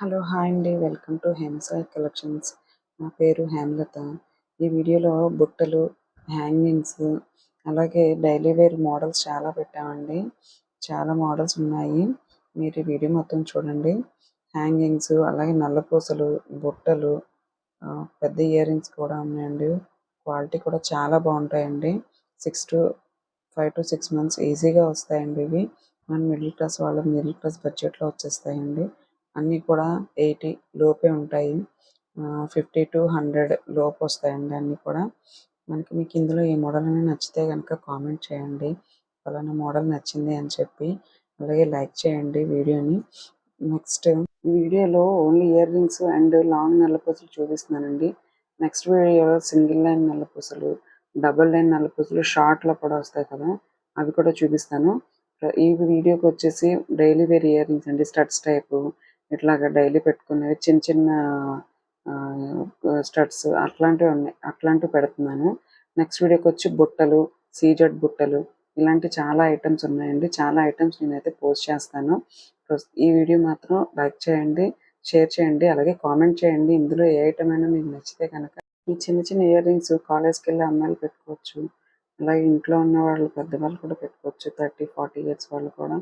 Hello! Hi అండి. Welcome to Hemasai collections. నా పేరు హేమలత. ఈ వీడియోలో బుట్టలు, హ్యాంగింగ్స్, అలాగే డైలీ వేర్ మోడల్స్ చాలా పెట్టామండి. చాలా మోడల్స్ ఉన్నాయి. మీరు ఈ వీడియో మొత్తం చూడండి. హ్యాంగింగ్స్, అలాగే నల్లపూసలు, బుట్టలు, పెద్ద ఇయర్ రింగ్స్ కూడా ఉన్నాయండి. క్వాలిటీ కూడా చాలా బాగుంటాయండి. 5 to 6 మంత్స్ ఈజీగా వస్తాయండి ఇవి. మన మిడిల్ క్లాస్ బడ్జెట్‌లో వచ్చేస్తాయండి. అన్నీ కూడా 80 లోపే ఉంటాయి. 50-100 లోపు వస్తాయండి అన్నీ కూడా. మీకు ఇందులో ఏ మోడల్ అయినా నచ్చితే గనుక కామెంట్ చేయండి. పలానా మోడల్ నచ్చింది అని చెప్పి. అలాగే లైక్ చేయండి వీడియోని. నెక్స్ట్ ఈ వీడియోలో only ear rings and long నల్లపూసలు చూపిస్తున్నానండి. నెక్స్ట్ వీడియోలో సింగిల్ లైన్ నల్లపూసలు, డబుల్ లైన్ నల్లపూసలు షార్ట్‌లో కూడా వస్తాయి కదా! అవి కూడా చూపిస్తాను. ఈ వీడియోకి వచ్చేసి డైలీ వేర్ ఇయర్ రింగ్స్ అండి. స్టడ్స్ టైపు ఇట్లాగా డైలీ పెట్టుకునేవి చిన్న చిన్న స్టడ్స్ అట్లాంటివి ఉన్నాయి. అట్లాంటివి పెడుతున్నాను. నెక్స్ట్ వీడియోకి వచ్చి బుట్టలు, సీజెడ్ బుట్టలు, ఇలాంటి చాలా ఐటమ్స్ ఉన్నాయండి. చాలా ఐటమ్స్ నేనైతే పోస్ట్ చేస్తాను. ఈ వీడియో మాత్రం లైక్ చేయండి, షేర్ చేయండి, అలాగే కామెంట్ చేయండి. ఇందులో ఏ ఐటమ్ అయినా మీకు నచ్చితే కనుక ఈ చిన్న చిన్న ఇయర్ రింగ్స్ కాలేజ్కి వెళ్ళే అమ్మాయిలు పెట్టుకోవచ్చు. అలాగే ఇంట్లో ఉన్న వాళ్ళు పెద్దవాళ్ళు కూడా పెట్టుకోవచ్చు. 30-40 ఇయర్స్ వాళ్ళు కూడా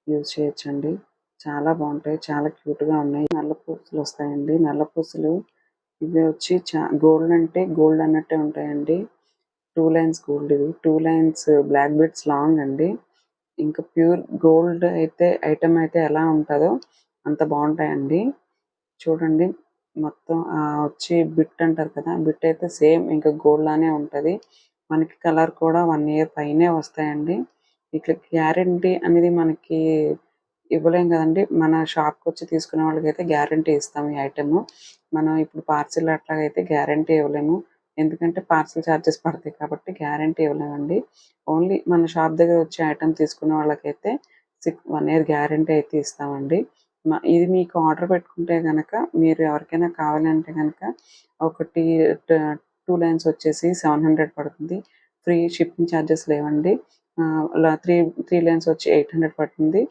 యూజ్ చేయొచ్చండి. చాలా బాగుంటాయి. చాలా క్యూట్‌గా ఉన్నాయి. నల్ల పూసలు వస్తాయండి. నల్ల పూసలు ఇవి వచ్చి గోల్డ్ అంటే గోల్డ్ అన్నట్టే ఉంటాయండి. 2 లైన్స్ గోల్డ్ ఇవి. 2 లైన్స్ బ్లాక్ బీడ్స్ లాంగ్ అండి. ఇంకా ప్యూర్ గోల్డ్ అయితే ఐటమ్ అయితే ఎలా ఉంటదో అంత బాగుంటాయండి. చూడండి మొత్తం వచ్చి బిట్ అంటారు కదా! బిట్ అయితే సేమ్ ఇంకా గోల్డ్ లానే ఉంటది. మనకి కలర్ కూడా 1 ఇయర్ పైనే వస్తాయండి. ఇట్లా గ్యారంటీ అనేది మనకి ఇవ్వలేం కదండీ! మన షాప్‌కొచ్చి తీసుకునే వాళ్ళకైతే గ్యారంటీ ఇస్తాం ఈ ఐటెము. మనం ఇప్పుడు పార్సిల్ అట్లాగైతే గ్యారంటీ ఇవ్వలేము. ఎందుకంటే పార్సిల్ చార్జెస్ పడతాయి కాబట్టి గ్యారంటీ ఇవ్వలేమండి. ఓన్లీ మన షాప్ దగ్గర వచ్చే ఐటెమ్ తీసుకునే వాళ్ళకైతే 1 ఇయర్ గ్యారంటీ అయితే ఇస్తామండి. ఇది మీకు ఆర్డర్ పెట్టుకుంటే గనక మీరు ఎవరికైనా కావాలంటే గనక ఒకటి 2 లైన్స్ వచ్చేసి 700 పడుతుంది. ఫ్రీ షిప్పింగ్ చార్జెస్ లేవండి. ఇలా 3 లైన్స్ వచ్చి 800 పడుతుంది.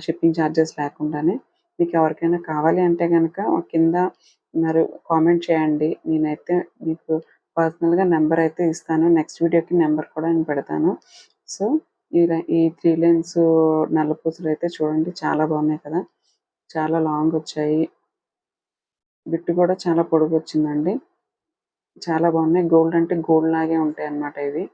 షిప్పింగ్ చార్జెస్ లేకుండానే. మీకు ఎవరికైనా కావాలి అంటే గనక కింద మరి కామెంట్ చేయండి. నేనైతే మీకు పర్సనల్‌గా నంబర్ అయితే ఇస్తాను. నెక్స్ట్ వీడియోకి నంబర్ కూడా నేను పెడతాను. సో, ఈ 3 లైన్స్ నల్లపూసలు అయితే చూడండి చాలా బాగున్నాయి కదా! చాలా లాంగ్ వచ్చాయి. బిట్టు కూడా చాలా పొడుగొచ్చిందండి. చాలా బాగున్నాయి. గోల్డ్ అంటే గోల్డ్ లాగే ఉంటాయన్నమాట ఇవి.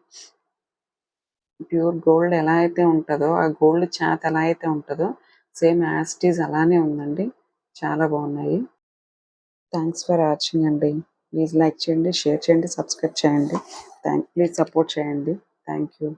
ప్యూర్ గోల్డ్ ఎలా అయితే ఉంటదో, ఆ గోల్డ్ చాత్ ఎలా అయితే ఉంటదో సేమ్ యాజ్ ఇట్ ఈజ్ అలానే ఉందండి. చాలా బాగున్నాయి. థాంక్స్ ఫర్ వాచింగ్ అండి. ప్లీజ్ లైక్ చేయండి, షేర్ చేయండి, సబ్స్క్రైబ్ చేయండి. ప్లీజ్ సపోర్ట్ చేయండి. Thank you.